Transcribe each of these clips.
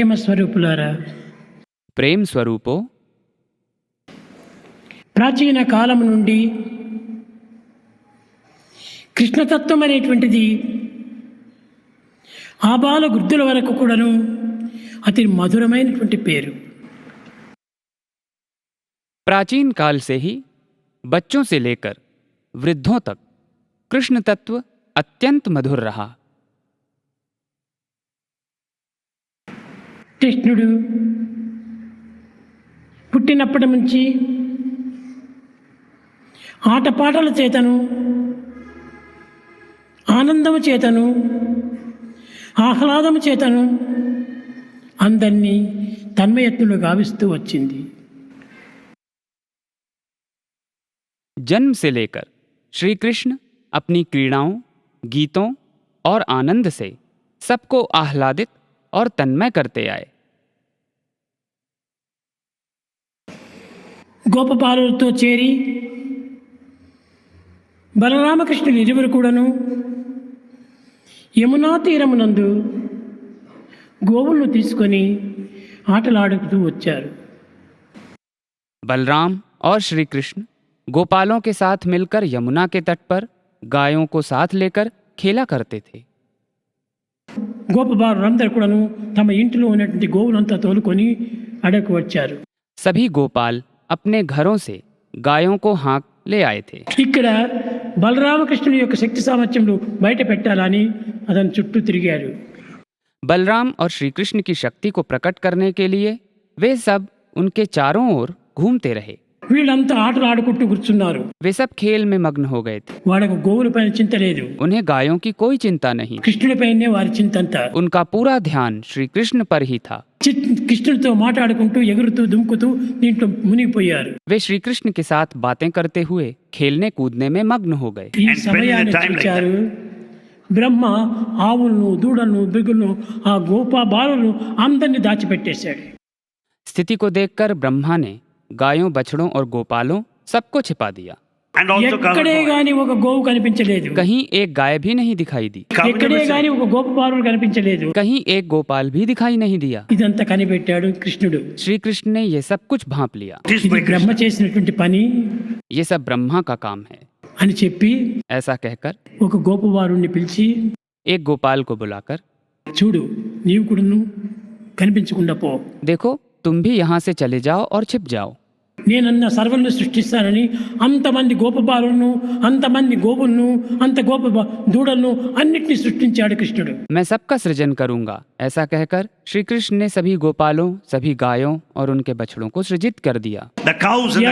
ప్రేమ స్వరూపులారా, प्रेम स्वरूपो, ప్రాచీన కాలం నుండి కృష్ణతత్వం అనేటువంటిది ఆబాల వృద్ధుల వరకు కూడాను అతి మధురమైనటువంటి పేరు. प्राचीन काल से ही बच्चों से लेकर वृद्धों तक कृष्ण तत्व अत्यंत मधुर रहा. కృష్ణుడు పుట్టినప్పటి నుంచి ఆటపాటల చేతను, ఆనందము చేతను, ఆహ్లాదము చేతను అందరినీ తన్మయత్తులు గావిస్తూ వచ్చింది. जन्म से लेकर श्री कृष्ण अपनी क्रीड़ाओं, गीतों और आनंद से सबको आह्लादित और तन्मय करते आए. గోపబాలులతో చేరి బలరామకృష్ణులు ఇరువురు కూడాను యమునా తీరమునందు గోవులను తీసుకొని ఆటలాడుతూ వచ్చారు. बलराम और श्री कृष्ण गोपालों के साथ मिलकर यमुना के तट पर गायों को साथ लेकर खेला करते थे. గోపబాలులందరూ కూడాను తమ ఇంటిలో ఉన్నటువంటి గోవులంతా తోలుకొని అడకు వచ్చారు. सभी गोपाल अपने घरों से गायों को हाँक ले आए थे. ఇక్కడ బలరామకృష్ణుని యొక్క శక్తి సామర్థ్యములు బయట పెట్టాలని అతని చుట్టూ తిరిగాడు. बलराम और श्री कृष्ण की शक्ति को प्रकट करने के लिए वे सब उनके चारों ओर घूमते रहे. వీళ్ళంతా ఆటలు ఆడుకుంటూ కూర్చున్నారు. वे सब खेल में मग्न हो गए थे. వాళ్ళకు గోవుల పైన చింత లేదు, उन्हें गायों की कोई चिंता नहीं. కృష్ణుడి పైనే వారి చింత అంతా. उनका पूरा ध्यान श्री कृष्ण पर ही था. కృష్ణుడితో మాట్లాడుకుంటూ ఎగురుతూ దుముకుతూ దీంట్లో మునిగిపోయారు. वे श्री कृष्ण के साथ बातें करते हुए खेलने कूदने में मग्न हो गए. ఈ సమయాన్ని చూచారు బ్రహ్మ ఆవులను, దూడలను, బిగులను, ఆ గోపా బాలులను అందరినీ దాచిపెట్టేశాడు. स्थिति को देखकर ब्रह्मा ने गायों, बछड़ों और गोपालों सबको छिपा दिया. ఎక్కడే గాని ఒక గోవు కనిపించలేదు, कहीं एक गाय भी नहीं दिखाई दी, ఎక్కడే గాని ఒక గోప బాలుడు కనిపించలేదు. कहीं एक गोपाल भी दिखाई नहीं दिया. ఇదంతా కనిపెట్టాడు కృష్ణుడు. श्री कृष्ण ने ये सब कुछ भांप लिया. ఇది బ్రహ్మ చేసినటువంటి పని ये सब ब्रह्मा का काम है. అని చెప్పి ऐसा कहकर ఒక గోపబాలుడిని పిలిచి, एक गोपाल को बुलाकर, చూడు నీవు కూడాను కనిపించకుండా పో, देखो तुम भी यहाँ से चले जाओ और छिप जाओ. నేనన్న సర్వలను సృష్టిస్తానని అంతమంది గోపబాలులను, అంతమంది గోవులను, అంత దూడలను అన్నిటినీ సృష్టించాడు కృష్ణుడు. मैं सबका सृजन करूंगा. ऐसा कहकर श्री कृष्ण ने सभी गोपालों, सभी गायों और उनके बछड़ों को सृजित कर दिया.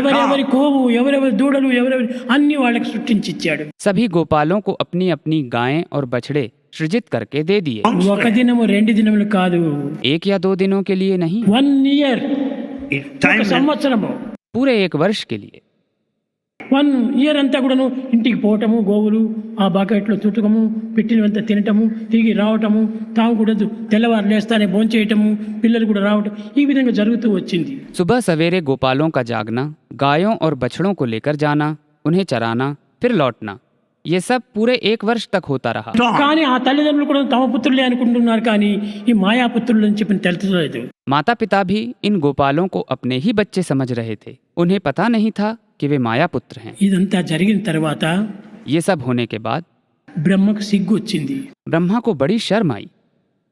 ఎవరెవరి కోవు, ఎవరెవరి దూడలు, ఎవరెవరి అన్ని వాళ్ళకి సృష్టించిచ్చాడు. सभी गोपालों को अपनी अपनी गायें और बछड़े सृजित करके दे दिए. ఒక దినము, రెండు దినములు కాదు, एक या 2 दिनों के लिए नहीं, 1 ఇయర్, ఒక సంవత్సరము, पूरे 1 वर्ष के लिए. 1 ఇయర్ అంతా కూడాను ఇంటికి పోవటము, గోవులు ఆ బకెట్లో చుట్టకము, పెట్టినవంతా తినటము, తిరిగి రావటము, తాము కూడా తెల్లవారు లేస్తానే భోంచేయటము, పిల్లలు కూడా రావటం, ఈ విధంగా జరుగుతూ వచ్చింది. सुबह सवेरे गोपालों का जागना, गायों और बछड़ों को लेकर जाना, उन्हें चराना, फिर लौटना, ये सब पूरे 1 वर्ष तक होता रहा. కానీ ఆ తల్లిదండ్రులు కూడా తమ పుత్రులే అనుకుంటున్నారు, కానీ ఈ మాయాపుత్రులు అని చెప్పి తెలుసలేదు. माता पिता भी इन गोपालों को अपने ही बच्चे समझ रहे थे. उन्हें पता नहीं था कि वे माया पुत्र हैं. ఇదంతా జరిగిన తర్వాత ये सब होने के बाद బ్రహ్మకు సిగ్గు వచ్చింది. ब्रह्मा को बड़ी शर्म आई.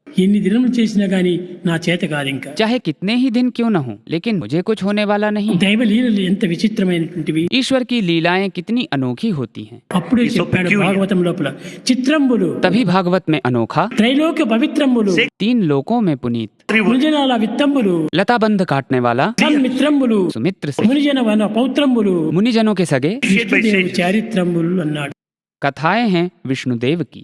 ఎన్ని దినములు చేసినా గానీ నా చేత కాదు ఇంకా. चाहे कितने ही दिन क्यों न हो, लेकिन मुझे कुछ होने वाला नहीं. దైవ లీలలు ఎంత విచిత్రమైనటువంటివి. ईश्वर की लीलाएं कितनी अनोखी होती हैं. అప్పుడే చెప్పాడు భాగవతం లోపల, చిత్రంబులు तभी भागवत में अनोखा, త్రైలోక్య పవిత్రంబులు, 3 लोकों में पुनीत, మునిజనాల విత్తంబులు, लताबंध काटने वाला, మిత్రంబులు, सुमित्र से, మునిజన వన పౌత్రంబులు, मुनिजनों के सगे, విష్ణుదేవు చారిత్రంబులు అన్నాడు. कथाएं हैं विष्णुदेव की.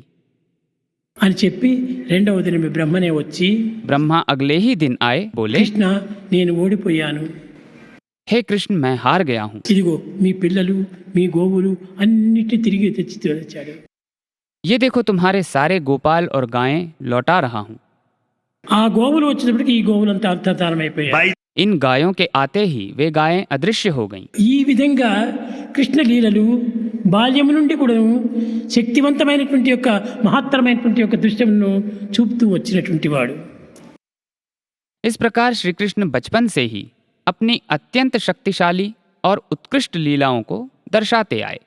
అని చెప్పి రెండవ దినం బ్రహ్మనే వచ్చి, ब्रह्मा अगले ही दिन आए, बोले, కృష్ణ నేను ఓడిపోయాను, हे कृष्ण मैं हार गया हूँ. ఇదిగో మీ పిల్లలు, మీ గోవులు అన్నిటి తిరిగి తెచ్చి తెచ్చాడు. ये देखो तुम्हारे सारे गोपाल और गायें लौटा रहा हूँ. ఆ గోవులు వచ్చేటప్పటికి ఈ గోవులంతా అంతర్ధానమైపోయాయి. इन गायों के आते ही वे गायें अदृश्य हो गईं. ఈ విధంగా కృష్ణ లీలలు బాల్యం నుండి కూడా శక్తివంతమైనటువంటి యొక్క మహత్తరమైనటువంటి యొక్క దృశ్యమును చూపుతూ వచ్చినటువంటి వాడు. इस प्रकार श्री कृष्ण बचपन से ही अपनी अत्यंत शक्तिशाली और उत्कृष्ट लीलाओं को दर्शाते आए।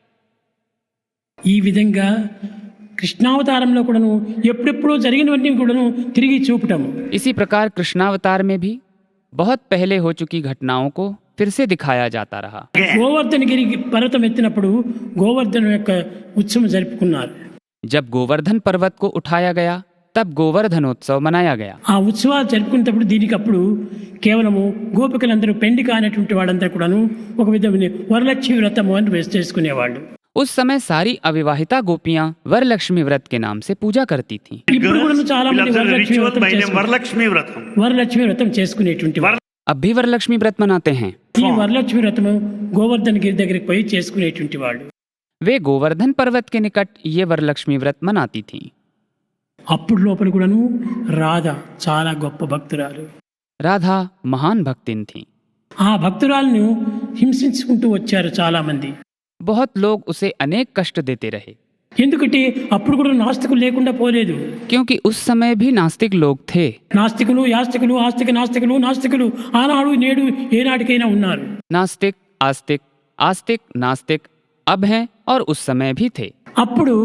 ఈ విధంగా కృష్ణావతారంలో కూడాను ఎప్పుడెప్పుడో జరిగినవన్నీ కూడాను తిరిగి చూపటం, इसी प्रकार कृष्णावतार में भी बहुत पहले हो चुकी घटनाओं को फिर से दिखाया जाता रहा। గోవర్ధనగిరి పర్వతం ఎత్తినప్పుడు గోవర్ధన యొక్క ఉత్సవం జరుపుకున్నారు. जब गोवर्धन पर्वत को उठाया गया तब गोवर्धनोत्सव मनाया गया। ఆ ఉత్సవాలు జరుపుకునేటప్పుడు దీనికి అప్పుడు కేవలము గోపికలందరూ పెండి కానటువంటి వాళ్ళందరూ కూడాను ఒక విధమైన వరలక్ష్మి వ్రతము అని చేసుకునేవాళ్ళు. उस समय सारी అవివాహిత गोपियां वरलक्ष्मी व्रत के नाम से पूजा करती थीं। ఇప్పుడు కూడా చాలా మంది వరలక్ష్మి వ్రతం వరలక్ష్మి వ్రతం చేసుకునేటువంటి వాళ్ళు. अब भी वरलक्ष्मी व्रत मनाते हैं। ఈ వరలక్ష్మి వ్రతము గోవర్ధనగిరి దగ్గరికి పోయి చేసుకునేటువంటి వాళ్ళు. वे गोवर्धन पर्वत के निकट ये वरलक्ष्मी व्रत मनाती थीं। అప్పుడు లోపల కూడాను రాధ చాలా గొప్ప భక్తురాలు. राधा महान भक्तिन थीं। ఆ భక్తురాలను హింసించుకుంటూ వచ్చారు చాలా మంది. बहुत लोग उसे अनेक कष्ट देते रहे, ఎందుకంటే అప్పుడు కూడా నాస్తికులు లేకుండా పోలేదు. क्योंकि उस समय भी नास्तिक लोग थे। నాస్తికులు యాస్తికులు నాస్తికులు నాస్తికులు ఆనాడు నేడు ఏనాటికైనా ఉన్నారు. नास्तिक आस्तिक आस्तिक नास्तिक अब हैं और उस समय भी थे। అప్పుడు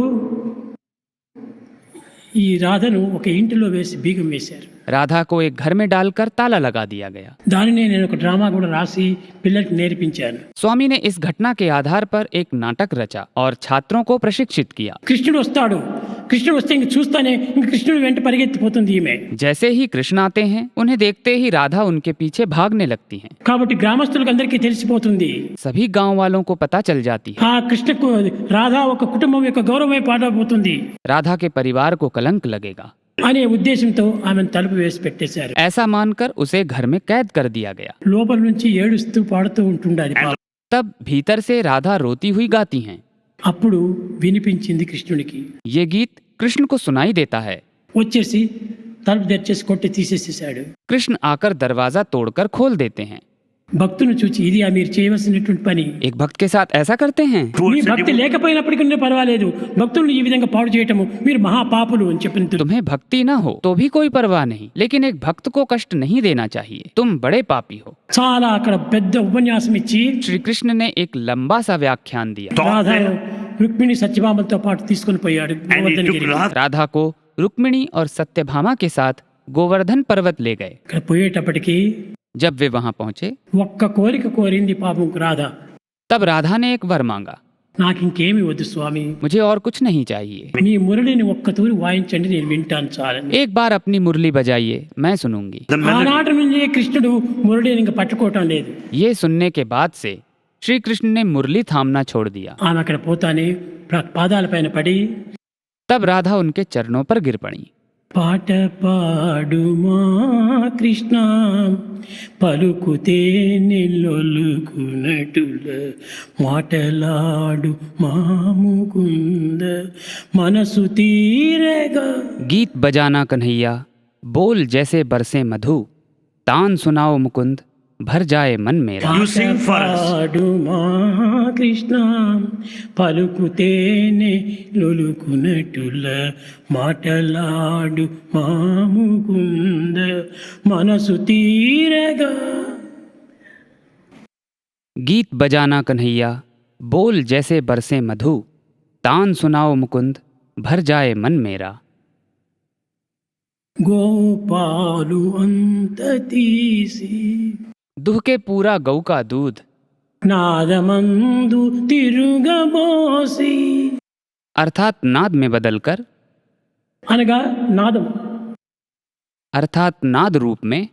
ఈ రాధను ఒక ఇంటిలో వేసి బీగం వేశారు. राधा को एक घर में डालकर ताला लगा दिया गया। దానినే నేను ఒక డ్రామా కూడా రాసి పిల్లలకి నేర్పించాను. स्वामी ने इस घटना के आधार पर एक नाटक रचा और छात्रों को प्रशिक्षित किया। కృష్ణుడు వస్తాడు, కృష్ణుడు వస్తే ఇంక చూస్తానే ఇంక కృష్ణుడు వెంట పరిగెత్తిపోతుంది ఈమె. जैसे ही कृष्ण आते हैं उन्हें देखते ही राधा उनके पीछे भागने लगती हैं। కాబట్టి గ్రామస్తులకు అందరికీ తెలిసిపోతుంది सभी गांव वालों को पता चल जाती है। ఆ కృష్ణకు రాధా ఒక కుటుంబం యొక్క గౌరవమే పాడబోతుంది राधा के परिवार को कलंक लगेगा అనే ఉద్దేశంతో ఆమెను తలుపు వేసి పెట్టేశారు. ऐसा मानकर उसे घर में कैद कर दिया गया। లోపల నుంచి ఏడుస్తూ పాడుతూ ఉంటుండాలి. तब भीतर से राधा रोती हुई गाती हैं। అప్పుడు వినిపించింది కృష్ణుడికి. ये गीत कृष्ण को सुनाई देता है। వచ్చేసి తలుపు తెరిచేసి కొట్టి తీసేసేసాడు. कृष्ण आकर दरवाजा तोड़कर खोल देते हैं। భక్తును చూచి ఇది మీరు చేయవలసినటువంటి పని. एक भक्त के साथ ऐसा करते हैं। మీ భక్తి లేకపోయినప్పటికీ పర్వాలేదు, భక్తులను ఈ విధంగా పాడు చేయటము మీరు మహాపాపులు అని చెప్పిన. तुम्हें भक्ति न हो तो भी कोई परवाह नहीं, लेकिन एक भक्त को कष्ट नहीं देना चाहिए, तुम बड़े पापी हो। చాలా అక్కడ పెద్ద ఉపన్యాసం ఇచ్చి श्री कृष्ण ने एक लंबा सा व्याख्यान दिया। రాధ రుక్మిణి సత్యభామలతో పాటు తీసుకొని పోయాడు గోవర్ధనగిరి. राधा को रुक्मिणी और सत्यभामा के साथ गोवर्धन पर्वत ले गए। ఇక్కడ పోయేటప్పటికి जब वे वहां पहुंचे ఒక్క కోరిక కోరింది పాపం రాధ. तब राधा ने एक वर मांगा, నాకు ఇంకేమి వద్దు స్వామి, मुझे और कुछ नहीं चाहिए, మీ మురళిని ఒక్క తూరి వాయించండి, నేను వింటాను చాలని. एक बार अपनी मुरली बजाइए, मैं सुनूंगी। ఆనాటి నుంచి కృష్ణుడు మురళిని ఇంకా పట్టుకోవటం లేదు. ये सुनने के बाद से श्री कृष्ण ने मुरली थामना छोड़ दिया। ఆమె అక్కడ పోతానే పాదాల పైన పడి तब राधा उनके चरणों पर गिर पड़ी। పాట పాడుమా కృష్ణ పలుకుతే నిల్లొలుకునటుల మాటలాడు మాముకుంద మనసు తీరగా. गीत बजाना कन्हैया, बोल जैसे बरसे मधु, तान सुनाओ मुकुंद, भर जाए मन मेरा। You sing for us. పాడుమా Krishna పలుకుతేనే లొలుకునటుల మాటలాడు మాముకుంద మనసు తీరగా. गीत बजाना कन्हैया, बोल जैसे बरसे मधु, तान सुनाओ मुकुंद, भर जाए मन मेरा। గోపాలు అంత తీసి दुह के पूरा गऊ का दूध, నాదమందు తిరుగబోసి. अर्थात नाद में बदलकर, అనగా నాదం अर्थात नाद रूप में,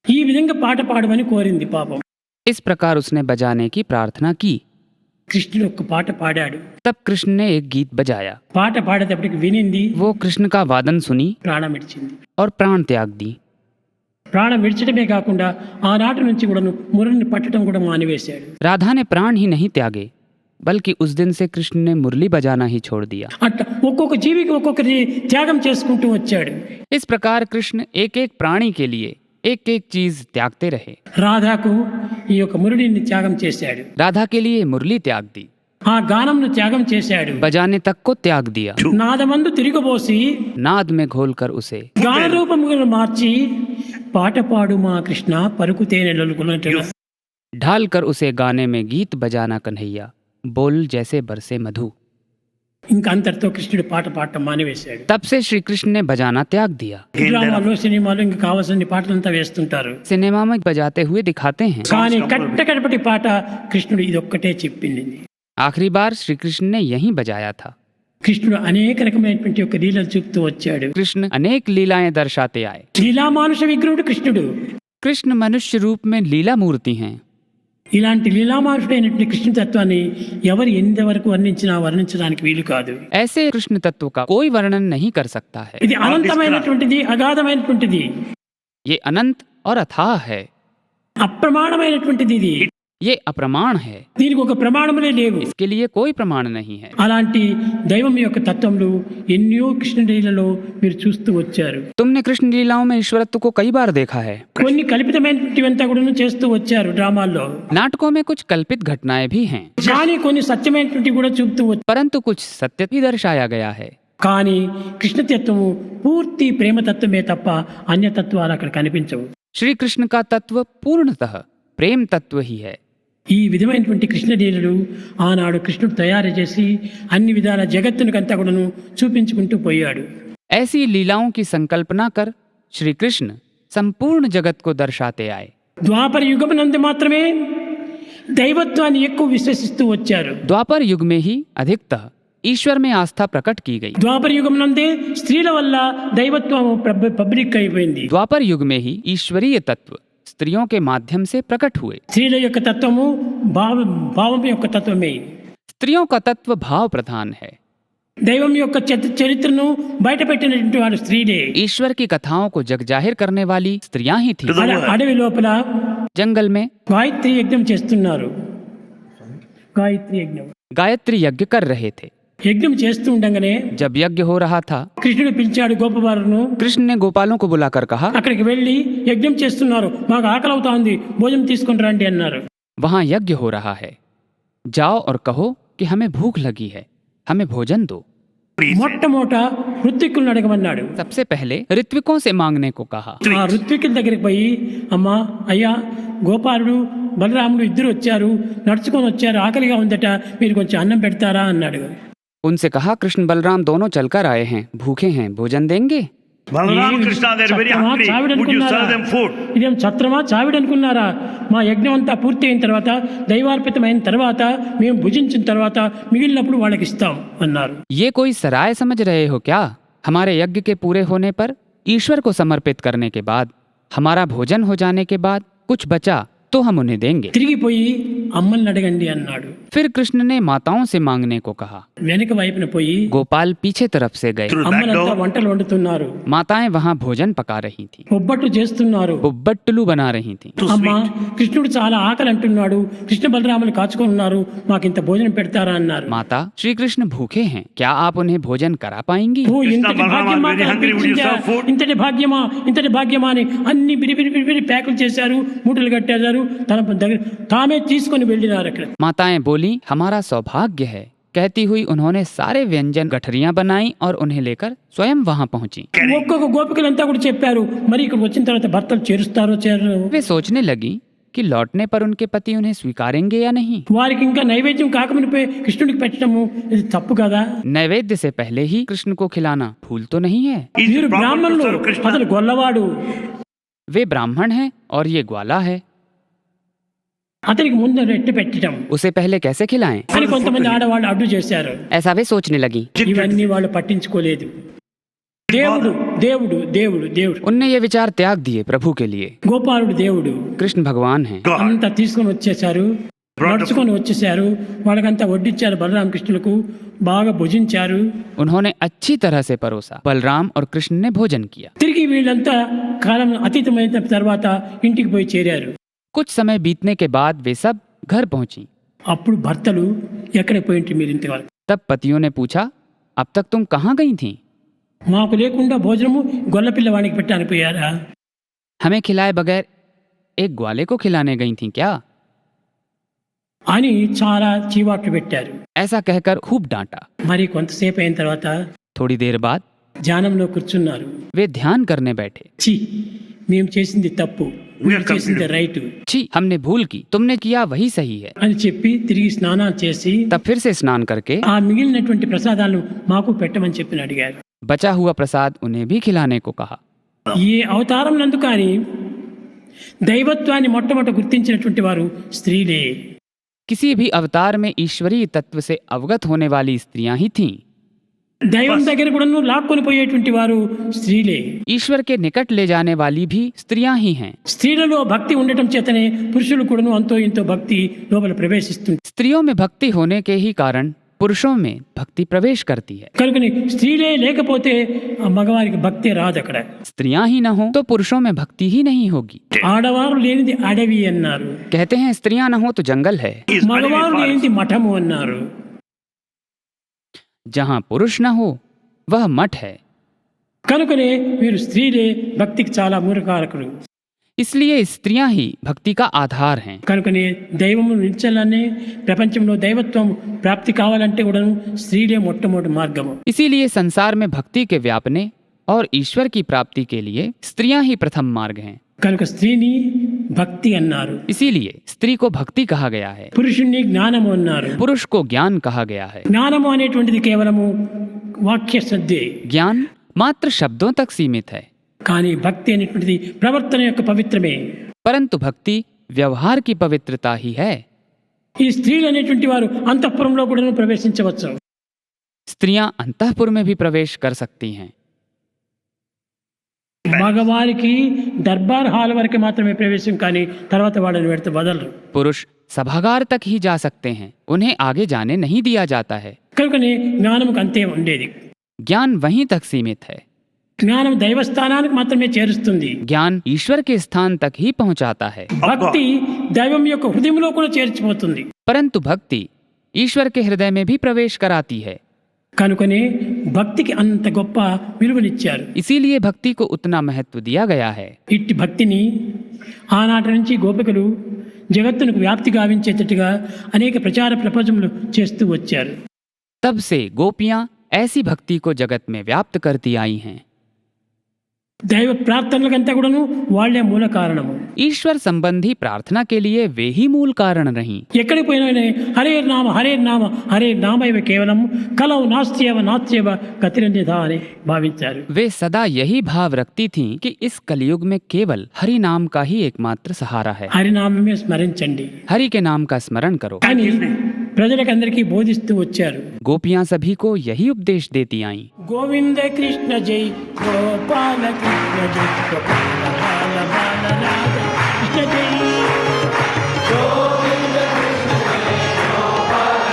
ఈ విధంగా పాట పాడమని కోరింది పాపం. इस प्रकार उसने बजाने की प्रार्थना की। కృష్ణుడు ఒక పాట పాడాడు. तब कृष्ण ने एक गीत बजाया। పాట పాడేటప్పటికి వినింది, वो कृष्ण का वादन सुनी ప్రాణం విడిచింది. और प्राण त्याग दी। ప్రాణం విడిచడమే కాకుండా ఆనాటి నుంచి కూడా మురళిని పట్టడం కూడా మానివేశాడు. राधा ने प्राण ही नहीं त्यागे, बल्कि उस दिन से कृष्ण ने मुरली बजाना ही छोड़ दिया। అట్లా ఒక్కొక్క జీవికి ఒక్కొక్కరి త్యాగం చేసుకుంటూ వచ్చాడు. इस प्रकार कृष्ण एक एक प्राणी के लिए एक एक चीज त्यागते रहे। రాధాకు ఈ యొక్క మురళిని త్యాగం చేశాడు. राधा के लिए मुरली त्याग दी, ఆ గానంను త్యాగం చేశాడు. बजाने तक को त्याग दिया, నాదమందు తిరిగబోసి नाद में घोलकर उसे గాన రూపముగా మార్చి పాట పాడు మా కృష్ణ పరుకుతేనే లొలుకున్నట్టుగా ढालकर उसे गाने में गीत बजाना कन्हैया, बोल जैसे बरसे मधु। ఇంకా అంతటితో కృష్ణుడు పాట పాడటం మానివేశాడు. तब से श्री कृष्ण ने बजाना त्याग दिया। డ్రామాలో సినిమాలో ఇంకా కావాల్సిన పాటలంతా వేస్తుంటారు. सिनेमा में बजाते हुए दिखाते हैं, కానీ కట్టకడపటి పాట కృష్ణుడు ఇదొక్కటే చెప్పింది. आखिरी बार श्री कृष्ण ने यहीं बजाया था। కృష్ణుడు అనేక రకమైనటువంటి యొక్క లీలలు చూపుతూ వచ్చాడు. कृष्ण अनेक लीलाएं दर्शाते आए। లీలా మానుష విగ్రహుడు కృష్ణుడు. कृष्ण मनुष्य रूप में लीला मूर्ति हैं। ఇలాంటి లీలామానుషుడైనటువంటి కృష్ణ తత్వాన్ని ఎవరు ఎంతవరకు వర్ణించడానికి వీలు కాదు. ऐसे कृष्ण तत्व का कोई वर्णन नहीं कर सकता है। ఇది అనంతమైనటువంటిది, అగాధమైనటువంటిది, ये अनंत और अथाह है, అప్రమాణమైనటువంటిది. ఇది ये अप्रमाण है, దీనికి ఒక ప్రమాణములే లేవు. इसके लिए कोई प्रमाण नहीं है। అలాంటి దైవం యొక్క తత్వములు ఎన్నో కృష్ణ లీలలో మీరు చూస్తూ వచ్చారు. तुमने कृष्ण लीलाओं में ईश्वरत्व को कई बार देखा है। కొన్ని కల్పితమైనటువంటివంతా కూడా చేస్తూ వచ్చారు డ్రామాల్లో. नाटकों में कुछ कल्पित घटनाएं भी हैं, కానీ కొన్ని సత్యమైనటువంటి కూడా చూపుతూ వచ్చారు. परंतु कुछ सत्य भी दर्शाया गया है। కానీ కృష్ణతత్వము పూర్తి ప్రేమతత్వమే తప్ప అన్యతత్వాలు అక్కడ కనిపించవు. श्री कृष्ण का तत्व पूर्णतः प्रेम तत्व ही है। ఈ విధమైనటువంటి కృష్ణలీలలు ఆనాడు కృష్ణుడు తయారు చేసి అన్ని విధాల జగత్తునికంతా కూడాను చూపించుకుంటూ పోయాడు. ऐसी लीलाओं की संकल्पना कर श्री कृष्ण संपूर्ण जगत को दर्शाते आए। ద్వాపర యుగమునందు మాత్రమే దైవత్వాన్ని ఎక్కువ విశ్వసిస్తూ వచ్చారు. द्वापर युग में ही अधिकतः ईश्वर में आस्था प्रकट की गई। ద్వాపర యుగమునందే స్త్రీల వల్ల దైవత్వం పబ్లిక్ అయిపోయింది. द्वापर युग में ही ईश्वरीय तत्व स्त्रियों के माध्यम से प्रकट हुए। స్త్రీల యొక్క తత్వము భావం యొక్క తత్వమే. स्त्रियों का तत्व भाव प्रधान है। దైవం యొక్క చరిత్రను బయటపెట్టినటువంటి వారు స్త్రీలే. ईश्वर की कथाओं को जग जाहिर करने वाली स्त्रियां ही थीं। అడవి లోపల जंगल में గాయత్రి యజ్ఞం చేస్తున్నారు. గాయత్రి యజ్ఞం गायत्री यज्ञ कर रहे थे। యజ్ఞం చేస్తూ ఉండగానే जब यज्ञ हो रहा था, కృష్ణుడు పిలిచాడు గోపబాలును. कृष्ण ने गोपालों को बुलाकर कहा, అక్కడికి వెళ్ళి యజ్ఞం చేస్తున్నారు, మాకు ఆకలి అవుతా ఉంది, భోజనం తీసుకొని రండి అన్నారు. वहां यज्ञ हो रहा है, जाओ और कहो कि हमें भूख लगी है, हमें भोजन दो। మొట్టమొదట ఋత్విక్కులను అడగమన్నాడు. सबसे पहले ऋत्विकों से मांगने को कहा। ఆ ఋత్విక్కుల దగ్గరికి పోయి, అమ్మా అయ్యా గోపాలుడు బలరాముడు ఇద్దరు వచ్చారు, నడుచుకొని వచ్చారు, ఆకలిగా ఉందట, మీరు కొంచెం అన్నం పెడతారా అన్నాడు. उनसे कहा, कृष्ण बलराम दोनों चलकर आए हैं, भूखे हैं, भोजन देंगे? Balaram Krishna, they are very hungry. Would you serve them food? ఇదేం ఛత్రమా చావిడ అనుకున్నారా? మా యజ్ఞం అంతా పూర్తి అయిన తర్వాత, దైవార్పితమైన తర్వాత, మేము భుజించిన తర్వాత మిగిలినప్పుడు వాళ్ళకి ఇస్తాం అన్నారు. ये कोई सराय समझ रहे हो क्या? हमारे यज्ञ के पूरे होने पर, ईश्वर को समर्पित करने के बाद, हमारा भोजन हो जाने के बाद कुछ बचा तो हम उन्हें देंगे। తిరిగిపోయి అమ్మల్ని అడగండి అన్నాడు. फिर कृष्ण ने माताओं से मांगने को कहा। వెనక వైపున పోయి गोपाल पीछे तरफ से गए। Through that అమ్మలంతా door, వంటలు వండుతున్నారు, माताएं वहां भोजन पका रही थीं, బొబ్బట్లు చేస్తున్నారు. बुब्बट्टुलू बना रही थीं। too అమ్మా sweet. కృష్ణుడు చాలా ఆకలి అంటున్నాడు, కృష్ణ బలరాములు కాచుకొని ఉన్నారు, మాకింత భోజనం పెడతారా అన్నారు. माता, श्री कृष्ण भूखे हैं, क्या आप उन्हें भोजन करा पाएंगी? ఓ కృష్ణ ఇంతటి బలరామ భాగ్యం మాకు very hungry, would you అనిపించిందా? serve food? ఇంతటి భాగ్యమా, ఇంతటి భాగ్యమా అని అన్ని బిరి ప్యాకులు చేశారు, మూటలు కట్టేశారు, తన దగ్గర తామే తీసుకొని వెళ్ళినారు. అక్కడ माताएं बोली, हमारा सौभाग्य है। कहती हुई उन्होंने सारे व्यंजन गठरियां बनाई और उन्हें लेकर स्वयं वहां पहुंची। ఒక్కొక్క గోపికలంతా కూడా చెప్పారు, మరి ఇక్కడ వచ్చిన తర్వాత భర్తలు చేరుస్తారో చేరరు. वे सोचने लगी कि लौटने पर उनके पति उन्हें स्वीकारेंगे या नहीं। వారికి ఇంకా నైవేద్యం కాకమునిపై కృష్ణుడికి పెట్టడము ఇది తప్పు కదా. नैवेद्य से पहले ही कृष्ण को खिलाना भूल तो नहीं है। Is it వీరు proper to బ్రాహ్మణులు, serve Krishna? అతను గొల్లవాడు, वे ब्राह्मण हैं और ये ग्वाला है, అతనికి ముందు రెట్టి పెట్టడం उसे पहले कैसे खिलाएं? అని కొంతమంది ఆడవాళ్ళు అడ్డు చేశారు. ऐसा वे सोचने लगी। ఇవన్నీ వాళ్ళు పట్టించుకోలేదు. దేవుడు దేవుడు దేవుడు దేవుడు उनने ये विचार त्याग दिए प्रभु के लिए। గోపాలుడు దేవుడు. कृष्ण भगवान हैं। God. అంతా తీసుకొని వచ్చేసారు, నడుచుకొని వచ్చేసారు, వాళ్ళకంతా వడ్డించారు, బలరామకృష్ణులకు బాగా భుజించారు. उन्होंने अच्छी तरह से परोसा। बलराम और कृष्ण ने भोजन किया। తిరిగి వీళ్ళంతా కాలం అతీతమైన తర్వాత ఇంటికి పోయి చేరారు. कुछ समय बीतने के बाद वे सब घर पहुंची। అప్పుడు భర్తలు ఎక్కడ పోయింటి మీరు ఇంతవరకు? तब पतियों ने पूछा, अब तक तुम कहाँ गई थीं? మాకు లేకుండా భోజనము గొల్ల పిల్లవానికి పెట్టాని పోయారా? हमें खिलाए बगैर एक ग्वाले को खिलाने गई थीं क्या? అని చాలా చీవాట్లు పెట్టారు. ऐसा कहकर खूब डांटा। మరి కొంతసేపు అయిన తర్వాత थोड़ी देर बाद ధ్యానంలో కూర్చున్నారు. वे ध्यान करने बैठे। చి మేము చేసింది తప్పు, మీరు చేసింది రైట్ छी, हमने भूल की, तुमने किया वही सही है। అని చెప్పి తిరిగి స్నానాలు చేసి तब फिर से स्नान करके ఆ మిగిలినటువంటి ప్రసాదాలను మాకు పెట్టమని చెప్పి అడిగారు. बचा हुआ प्रसाद उन्हें भी खिलाने को कहा। ఈ అవతారం నందు కానీ దైవత్వాన్ని మొట్టమొదట గుర్తించినటువంటి వారు స్త్రీలే. किसी भी अवतार में ईश्वरीय तत्व से अवगत होने वाली स्त्रियां ही थीं। దైవం దగ్గర కూడా లాక్కొని పోయేటువంటి వారు స్త్రీలే. ईश्वर के निकट ले जाने वाली भी स्त्रियां ही हैं। స్త్రీలలో భక్తి ఉండటం చేతనే పురుషులు కూడా అంతో ఇంతో భక్తి లోపల ప్రవేశిస్తుంది. स्त्रियों में भक्ति होने के ही कारण पुरुषों में भक्ति प्रवेश करती है। కనుకని స్త్రీలే లేకపోతే ఆ మగవారికి భక్తి రాదు. అక్కడ स्त्रियां ही न हो तो पुरुषों में भक्ति ही नहीं होगी। ఆడవారు లేనిది అడవి అన్నారు, कहते हैं स्त्रियां न हो तो जंगल है, మగవారు లేనిది మఠము అన్నారు. जहाँ पुरुष न हो वह मठ है। కనుకనే వీరు స్త్రీలే భక్తికి చాలా మూలకారకులు. इसलिए स्त्रियां ही भक्ति का आधार हैं। కనుకనే దైవము నిలిచాలనే ప్రపంచంలో దైవత్వం ప్రాప్తి కావాలంటే కూడా స్త్రీలే మొట్టమొదటి మార్గము. इसीलिए संसार में भक्ति के व्यापने और ईश्वर की प्राप्ति के लिए स्त्रियां ही प्रथम मार्ग हैं। కనుక స్త్రీని భక్తి అన్నారు, इसीलिए स्त्री को भक्ति कहा गया है, పురుషుణ్ణి జ్ఞానము అన్నారు. पुरुष को ज्ञान कहा गया है। జ్ఞానము అనేటువంటిది కేవలము వాక్య శ్రద్ధే, ज्ञान मात्र शब्दों तक सीमित है, కానీ భక్తి అనేటువంటిది ప్రవర్తన యొక్క పవిత్రమే. परंतु भक्ति व्यवहार की पवित्रता ही है। ఈ స్త్రీలు అనేటువంటి వారు అంతఃపురంలో కూడా ప్రవేశించవచ్చు. स्त्रियां अंतःपुर में भी प्रवेश कर सकती हैं। మగవారికి దర్బార్ హాల్ వరకు మాత్రమే ప్రవేశం, కానీ తర్వాత వాళ్ళని పెడితే వదలరు. पुरुष सभागार तक ही जा सकते हैं, उन्हें आगे जाने नहीं दिया जाता है। కనుకనే జ్ఞానముకు అంతే ఉండేది. ज्ञान वहीं तक सीमित है। జ్ఞానం దైవస్థానానికి మాత్రమే చేరుస్తుంది. ज्ञान ईश्वर के स्थान तक ही पहुंचाता है, భక్తి దైవం యొక్క హృదయంలో కూడా చేర్చిపోతుంది. परंतु भक्ति ईश्वर के हृदय में भी प्रवेश कराती है। కనుకనే భక్తికి అంత గొప్ప విలువనిచ్చారు. इसीलिए भक्ति को उतना महत्व दिया गया है। ఇట్టి భక్తిని ఆనాటి నుంచి గోపికలు జగత్తునకు వ్యాప్తి గావించేటట్టుగా అనేక ప్రచార ప్రపంచములు చేస్తూ వచ్చారు. तब से गोपियां ऐसी भक्ति को जगत में व्याप्त करती आई हैं। దైవ ప్రార్థనలకంతా కూడాను వాళ్లే మూల కారణము. ईश्वर संबंधी प्रार्थना के लिए वे ही मूल कारण रहीं। ఎక్కడికి పోయినా హరే నామ హరే నామ హరే నామైవ కేవలం కలవు నాస్త్యవ నాస్త్యవ గతిరన్యథ అని భావించారు. वे सदा यही भाव रखती थीं कि इस कलयुग में केवल हरि नाम का ही एकमात्र सहारा है। హరినామమే స్మరించండి हरि के नाम का स्मरण करो। అని ప్రజలకందరికీ బోధిస్తూ వచ్చారు. गोपियां सभी को यही उपदेश देती आईं। గోవింద కృష్ణ జై గోపాల కృష్ణ జై గోపాల బాల బాల రాధ కృష్ణ జై. గోవింద కృష్ణ జై గోపాల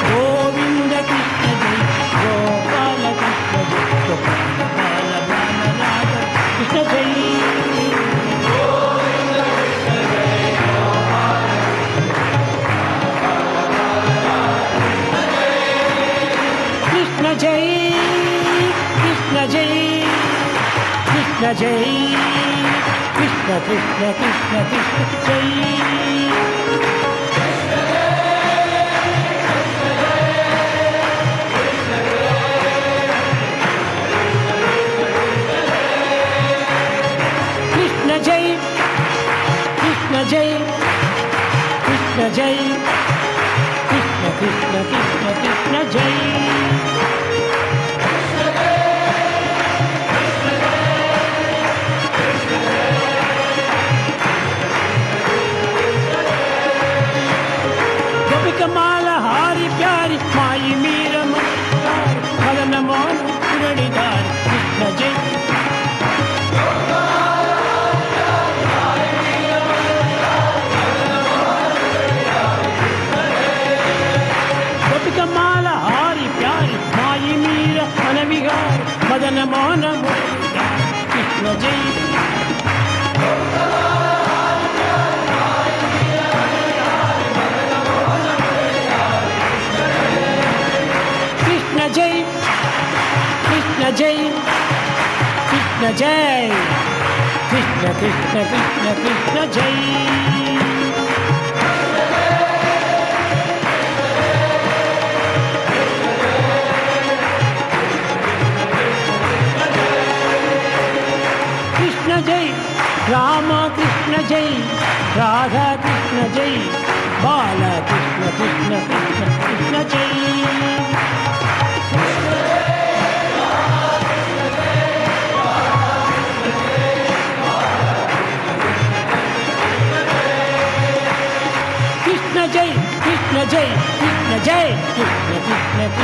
గోవింద కృష్ణ జై గోపాల కృష్ణ జై గోపాల బాల బాల రాధ కృష్ణ జై. కృష్ణ జై కృష్ణ జై కృష్ణ జై కృష్ణ కృష్ణ కృష్ణ కృష్ణ జై. కృష్ణ జై కృష్ణ జై కృష్ణ జై కృష్ణ కృష్ణ కృష్ణ కృష్ణ జై. గోపికమాల హారి ప్యారి మాయి మీర మదన మోహన పురడిదారి కృష్ణ జై. గోపికమాల హారి ప్యారి మాయి మీర మన విహారి మదన మోహన మురళీధారి కృష్ణ జై. కృష్ణ జై కృష్ణ జై కృష్ణ జై కృష్ణ కృష్ణ కృష్ణ కృష్ణ జై. కృష్ణ జై రామ కృష్ణ జై రాధా కృష్ణ జై బాల కృష్ణ కృష్ణ కృష్ణ కృష్ణ జై. కృష్ణ జై కృష్ణ జై కృష్ణ జై కృష్ణ కృష్ణ